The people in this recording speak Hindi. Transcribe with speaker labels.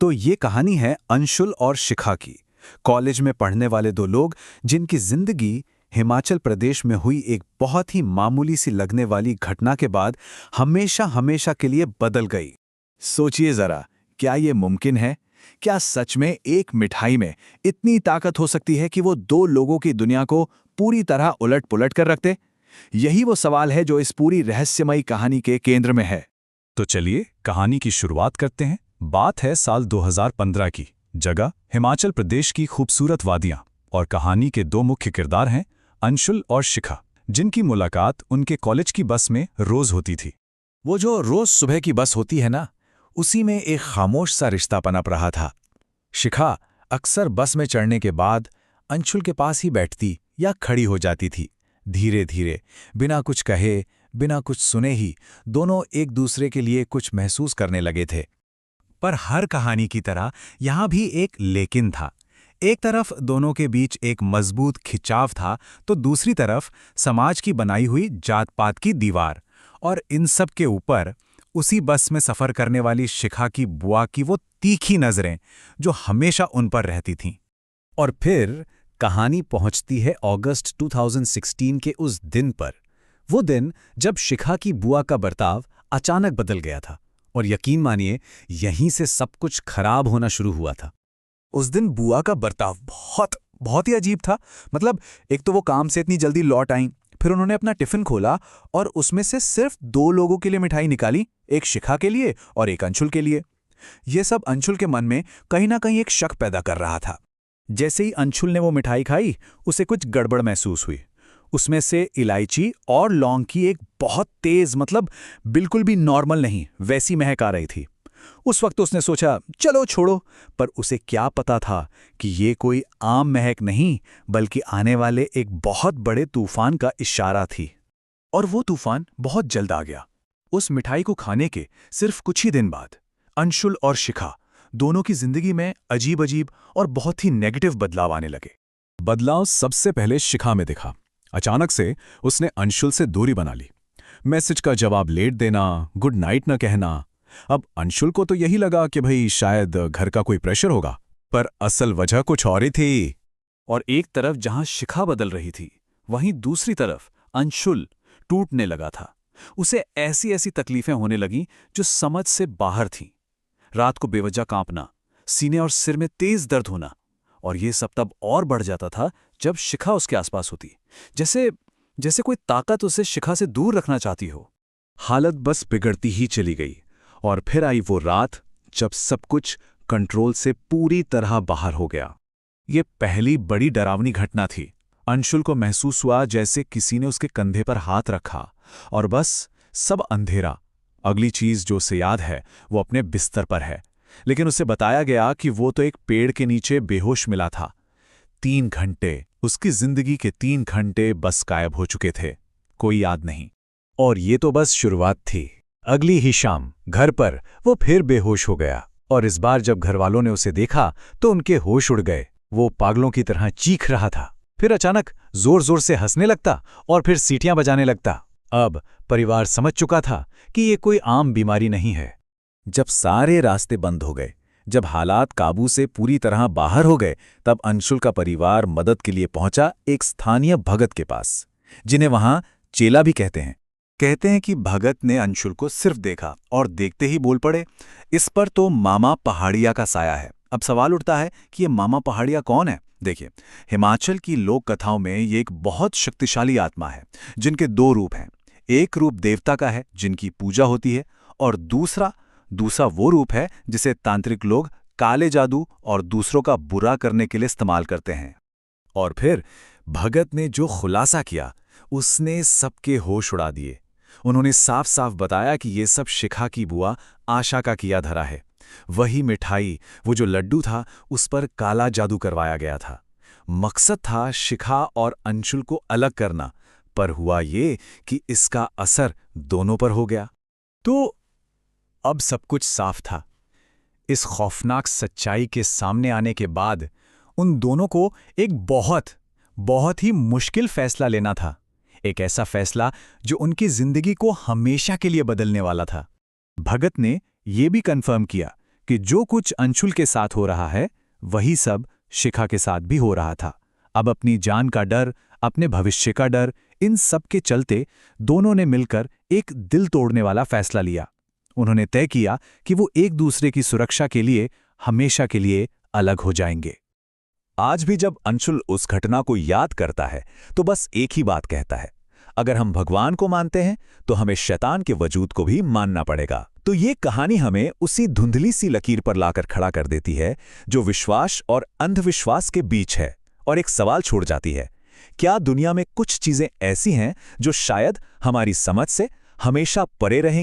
Speaker 1: तो ये कहानी है अंशुल और शिखा की। कॉलेज में पढ़ने वाले दो लोग जिनकी जिंदगी हिमाचल प्रदेश में हुई एक बहुत ही मामूली सी लगने वाली घटना के बाद हमेशा हमेशा के लिए बदल गई।
Speaker 2: सोचिए जरा, क्या ये मुमकिन है? क्या सच में एक मिठाई में इतनी ताकत हो सकती है कि वो दो लोगों की दुनिया को पूरी तरह उलट-पुलट कर रख दे? यही वो सवाल है जो इस पूरी रहस्यमयी कहानी के केंद्र में है।
Speaker 3: तो चलिए कहानी की शुरुआत करते हैं। बात है साल 2015 की। जगह हिमाचल प्रदेश की खूबसूरत वादियां। और कहानी के दो मुख्य किरदार हैं अंशुल और शिखा, जिनकी मुलाकात उनके कॉलेज की बस में रोज होती थी।
Speaker 2: वो जो रोज सुबह की बस होती है ना, उसी में एक खामोश सा रिश्ता पनप रहा था। शिखा अक्सर बस में चढ़ने के बाद अंशुल के पास ही बैठती या खड़ी हो जाती थी। धीरे धीरे, बिना कुछ कहे, बिना कुछ सुने ही दोनों एक दूसरे के लिए कुछ महसूस करने लगे थे। पर हर कहानी की तरह यहां भी एक लेकिन था। एक तरफ दोनों के बीच एक मजबूत खिंचाव था, तो दूसरी तरफ समाज की बनाई हुई जात-पात की दीवार। और इन सब के ऊपर उसी बस में सफर करने वाली शिखा की बुआ की वो तीखी नजरें जो हमेशा उन पर रहती थीं।
Speaker 1: और फिर कहानी पहुंचती है अगस्त 2016 के उस दिन पर। वो दिन जब शिखा की बुआ का बर्ताव अचानक बदल गया था। और यकीन मानिए, यहीं से सब कुछ खराब होना शुरू हुआ था।
Speaker 2: उस दिन बुआ का बर्ताव बहुत ही अजीब था। मतलब, एक तो वो काम से इतनी जल्दी लौट आईं, फिर उन्होंने अपना टिफिन खोला और उसमें से सिर्फ दो लोगों के लिए मिठाई निकाली, एक शिखा के लिए और एक अंशुल के लिए। ये सब अंशुल के मन में कहीं ना कहीं एक शक पैदा कर रहा था। जैसे ही अंशुल ने वो मिठाई खाई, उसे कुछ गड़बड़ महसूस हुई। उसमें से इलायची और लौंग की एक बहुत तेज, मतलब बिल्कुल भी नॉर्मल नहीं, वैसी महक आ रही थी। उस वक्त उसने सोचा, चलो छोड़ो। पर उसे क्या पता था कि ये कोई आम महक नहीं, बल्कि आने वाले एक बहुत बड़े तूफान का इशारा थी। और वो तूफान बहुत जल्द आ गया। उस मिठाई को खाने के सिर्फ कुछ ही दिन बाद अंशुल और शिखा दोनों की जिंदगी में अजीब अजीब और बहुत ही नेगेटिव बदलाव आने लगे।
Speaker 3: बदलाव सबसे पहले शिखा में दिखा। अचानक से उसने अंशुल से दूरी बना ली। मैसेज का जवाब लेट देना, गुड नाइट न कहना। अब अंशुल को तो यही लगा कि भाई शायद घर का कोई प्रेशर होगा, पर असल वजह कुछ और ही थी।
Speaker 2: और एक तरफ जहां शिखा बदल रही थी, वहीं दूसरी तरफ अंशुल टूटने लगा था। उसे ऐसी ऐसी तकलीफें होने लगीं जो समझ से बाहर थीं। रात को बेवजह कांपना, सीने और सिर में तेज दर्द होना। और ये सब तब और बढ़ जाता था जब शिखा उसके आसपास होती, जैसे कोई ताकत उसे शिखा से दूर रखना चाहती हो।
Speaker 1: हालत बस बिगड़ती ही चली गई। और फिर आई वो रात जब सब कुछ कंट्रोल से पूरी तरह बाहर हो गया।
Speaker 2: ये पहली बड़ी डरावनी घटना थी। अंशुल को महसूस हुआ जैसे किसी ने उसके कंधे पर हाथ रखा और बस सब अंधेरा। अगली चीज जो उसे याद है वो अपने बिस्तर पर है, लेकिन उसे बताया गया कि वो तो एक पेड़ के नीचे बेहोश मिला था। 3 घंटे, उसकी जिंदगी के 3 घंटे बस गायब हो चुके थे, कोई याद नहीं।
Speaker 1: और ये तो बस शुरुआत थी। अगली ही शाम घर पर वो फिर बेहोश हो गया। और इस बार जब घरवालों ने उसे देखा तो उनके होश उड़ गए। वो पागलों की तरह चीख रहा था, फिर अचानक जोर जोर से हंसने लगता और फिर सीटियां बजाने लगता। अब परिवार समझ चुका था कि ये कोई आम बीमारी नहीं है। जब सारे रास्ते बंद हो गए, जब हालात काबू से पूरी तरह बाहर हो गए, तब अंशुल का परिवार मदद के लिए पहुंचा एक स्थानीय भगत के पास, जिन्हें वहां चेला भी कहते हैं। कहते हैं कि भगत ने अंशुल को सिर्फ देखा और देखते ही बोल पड़े, इस पर तो मामा पहाड़िया का साया है। अब सवाल उठता है कि ये मामा पहाड़िया कौन है? देखिए, हिमाचल की लोक कथाओं में ये एक बहुत शक्तिशाली आत्मा है, जिनके 2 रूप हैं। एक रूप देवता का है, जिनकी पूजा होती है, और दूसरा वो रूप है जिसे तांत्रिक लोग काले जादू और दूसरों का बुरा करने के लिए इस्तेमाल करते हैं। और फिर भगत ने जो खुलासा किया, उसने सबके होश उड़ा दिए। उन्होंने साफ साफ बताया कि ये सब शिखा की बुआ आशा का किया धरा है। वही मिठाई, वो जो लड्डू था, उस पर काला जादू करवाया गया था। मकसद था शिखा और अंशुल को अलग करना, पर हुआ ये कि इसका असर दोनों पर हो गया। तो अब सब कुछ साफ था। इस खौफनाक सच्चाई के सामने आने के बाद उन दोनों को एक बहुत ही मुश्किल फैसला लेना था। एक ऐसा फैसला जो उनकी जिंदगी को हमेशा के लिए बदलने वाला था। भगत ने यह भी कंफर्म किया कि जो अंशुल अंशुल के साथ हो रहा है वही सब शिखा के साथ भी हो रहा था। अब अपनी जान का डर, अपने भविष्य का डर, इन सब के चलते दोनों ने मिलकर एक दिल तोड़ने वाला फैसला लिया। उन्होंने तय किया कि वो एक दूसरे की सुरक्षा के लिए हमेशा के लिए अलग हो जाएंगे।
Speaker 3: आज भी जब अंशुल उस घटना को याद करता है तो बस एक ही बात कहता है, अगर हम भगवान को मानते हैं तो हमें शैतान के वजूद को भी मानना पड़ेगा। तो ये कहानी हमें उसी धुंधली सी लकीर पर लाकर खड़ा कर देती है जो विश्वास और अंधविश्वास के बीच है, और एक सवाल छोड़ जाती है, क्या दुनिया में कुछ चीजें ऐसी हैं जो शायद हमारी समझ से हमेशा परे रहेंगी?